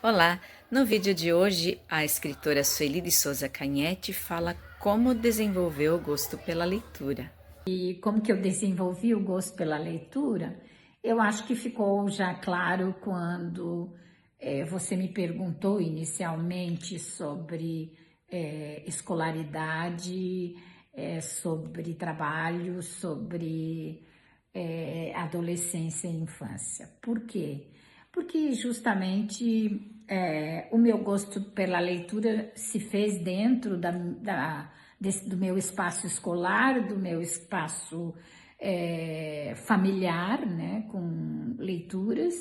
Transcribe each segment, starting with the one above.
Olá! No vídeo de hoje, a escritora Sueli de Souza Canhete fala como desenvolveu o gosto pela leitura. E como que eu desenvolvi o gosto pela leitura, eu acho que ficou já claro quando você me perguntou inicialmente sobre escolaridade, sobre trabalho, sobre adolescência e infância. Por quê? Porque justamente o meu gosto pela leitura se fez dentro do meu espaço escolar, do meu espaço familiar, né, com leituras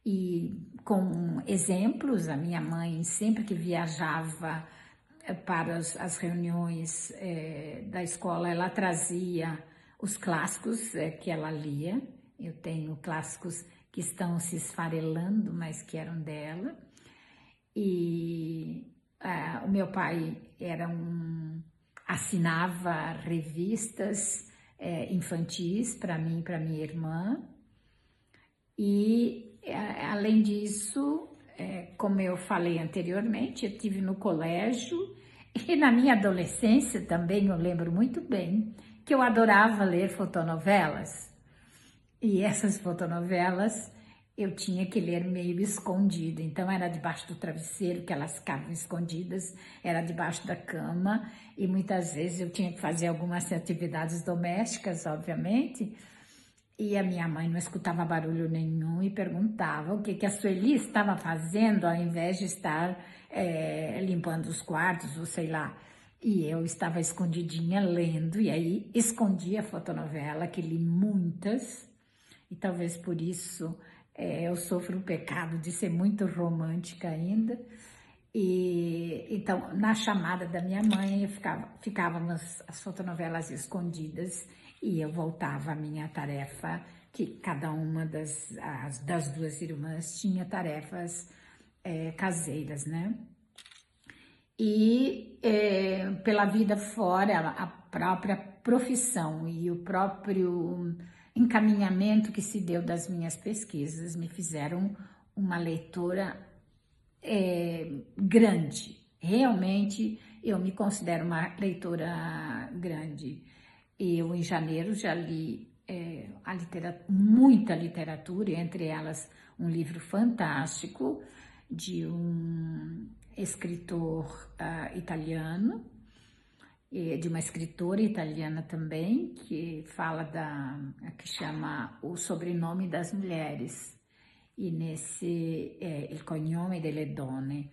e com exemplos. A minha mãe, sempre que viajava para as reuniões da escola, ela trazia os clássicos que ela lia. Eu tenho clássicos que estão se esfarelando, mas que eram dela. E o meu pai assinava revistas infantis para mim e para minha irmã. E além disso, como eu falei anteriormente, eu tive no colégio e na minha adolescência também, eu lembro muito bem, que eu adorava ler fotonovelas. E essas fotonovelas eu tinha que ler meio escondido, então era debaixo do travesseiro que elas ficavam escondidas, era debaixo da cama, e muitas vezes eu tinha que fazer algumas atividades domésticas, obviamente, e a minha mãe não escutava barulho nenhum e perguntava o que a Sueli estava fazendo ao invés de estar limpando os quartos, ou sei lá. E eu estava escondidinha lendo, e aí escondia a fotonovela, que li muitas, e talvez por isso eu sofro o pecado de ser muito romântica ainda. E então, na chamada da minha mãe, ficávamos as fotonovelas escondidas e eu voltava à minha tarefa, que cada uma das duas irmãs tinha tarefas caseiras, né? E pela vida fora, a própria profissão e o próprio encaminhamento que se deu das minhas pesquisas me fizeram uma leitora grande. Realmente eu me considero uma leitora grande. Eu, em janeiro, já li muita literatura, entre elas um livro fantástico de um escritor italiano, de uma escritora italiana também, que fala que chama O Sobrenome das Mulheres, e nesse Il Cognome delle Donne.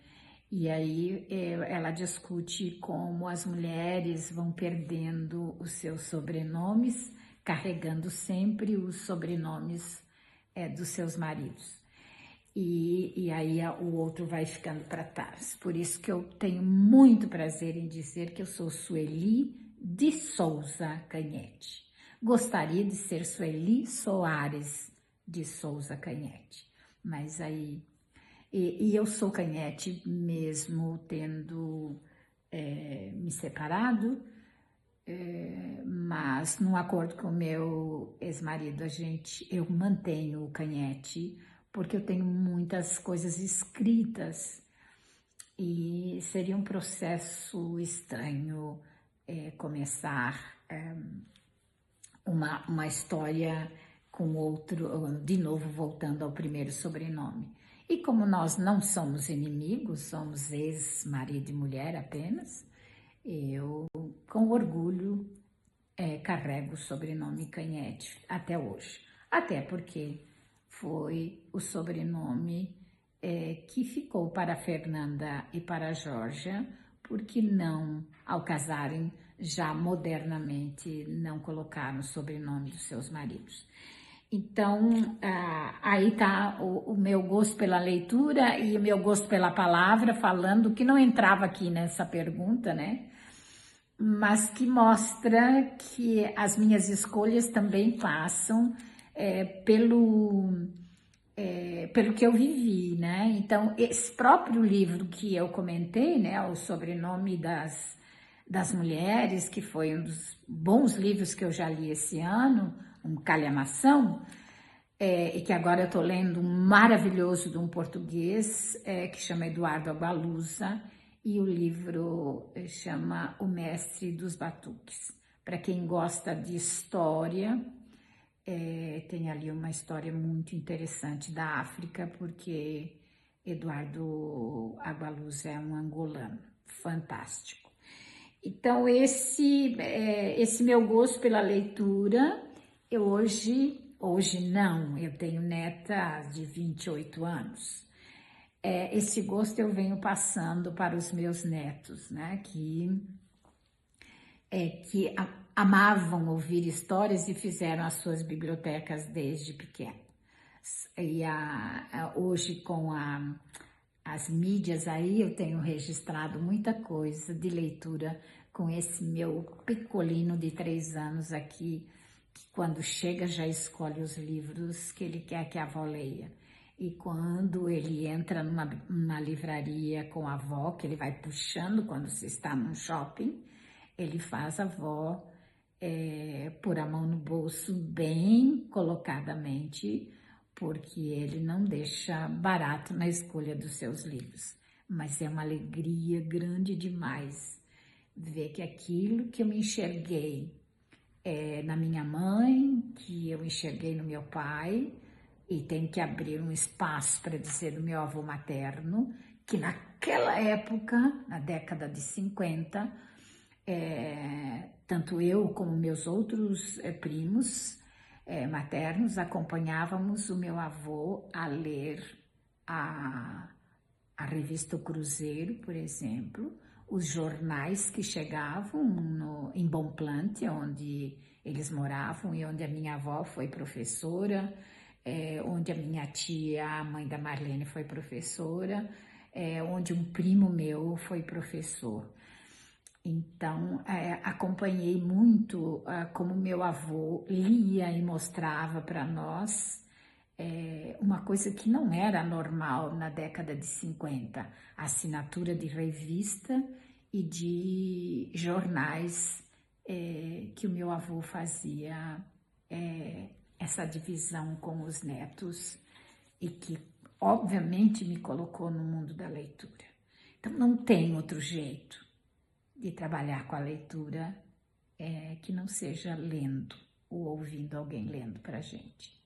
E aí ela discute como as mulheres vão perdendo os seus sobrenomes, carregando sempre os sobrenomes dos seus maridos. E aí o outro vai ficando para trás. Por isso que eu tenho muito prazer em dizer que eu sou Sueli de Souza Canhete. Gostaria de ser Sueli Soares de Souza Canhete, mas aí... E eu sou Canhete mesmo tendo me separado, mas num acordo com o meu ex-marido, eu mantenho o Canhete, porque eu tenho muitas coisas escritas e seria um processo estranho começar uma história com outro, de novo voltando ao primeiro sobrenome. E como nós não somos inimigos, somos ex-marido e mulher apenas, eu com orgulho carrego o sobrenome Canhete até hoje. Até porque foi o sobrenome que ficou para a Fernanda e para a Georgia, porque não, ao casarem, já modernamente não colocaram o sobrenome dos seus maridos. Então, aí está o meu gosto pela leitura e o meu gosto pela palavra, falando que não entrava aqui nessa pergunta, né? Mas que mostra que as minhas escolhas também passam pelo que eu vivi, né? Então, esse próprio livro que eu comentei, né, O Sobrenome das Mulheres, que foi um dos bons livros que eu já li esse ano, um calhamação, e que agora eu estou lendo um maravilhoso de um português, que chama Eduardo Agualusa, e o livro chama O Mestre dos Batuques. Para quem gosta de história, tem ali uma história muito interessante da África, porque Eduardo Agualusa é um angolano fantástico. Então, esse meu gosto pela leitura, hoje não, eu tenho neta de 28 anos. Esse gosto eu venho passando para os meus netos, né, que amavam ouvir histórias e fizeram as suas bibliotecas desde pequeno. E hoje, com as mídias aí, eu tenho registrado muita coisa de leitura com esse meu picolino de 3 anos aqui, que quando chega já escolhe os livros que ele quer que a avó leia. E quando ele entra numa livraria com a avó, que ele vai puxando quando se está num shopping, ele faz a avó pôr a mão no bolso bem colocadamente, porque ele não deixa barato na escolha dos seus livros. Mas é uma alegria grande demais ver que aquilo que eu me enxerguei na minha mãe, que eu enxerguei no meu pai, e tem que abrir um espaço para dizer do meu avô materno, que naquela época, na década de 50, tanto eu como meus outros primos maternos acompanhávamos o meu avô a ler a, a revista O Cruzeiro, por exemplo, os jornais que chegavam em Bom Plante, onde eles moravam e onde a minha avó foi professora, onde a minha tia, a mãe da Marlene, foi professora, onde um primo meu foi professor. Então, acompanhei muito como meu avô lia e mostrava para nós uma coisa que não era normal na década de 50, a assinatura de revista e de jornais que o meu avô fazia essa divisão com os netos e que, obviamente, me colocou no mundo da leitura. Então, não tem outro jeito de trabalhar com a leitura que não seja lendo ou ouvindo alguém lendo para a gente.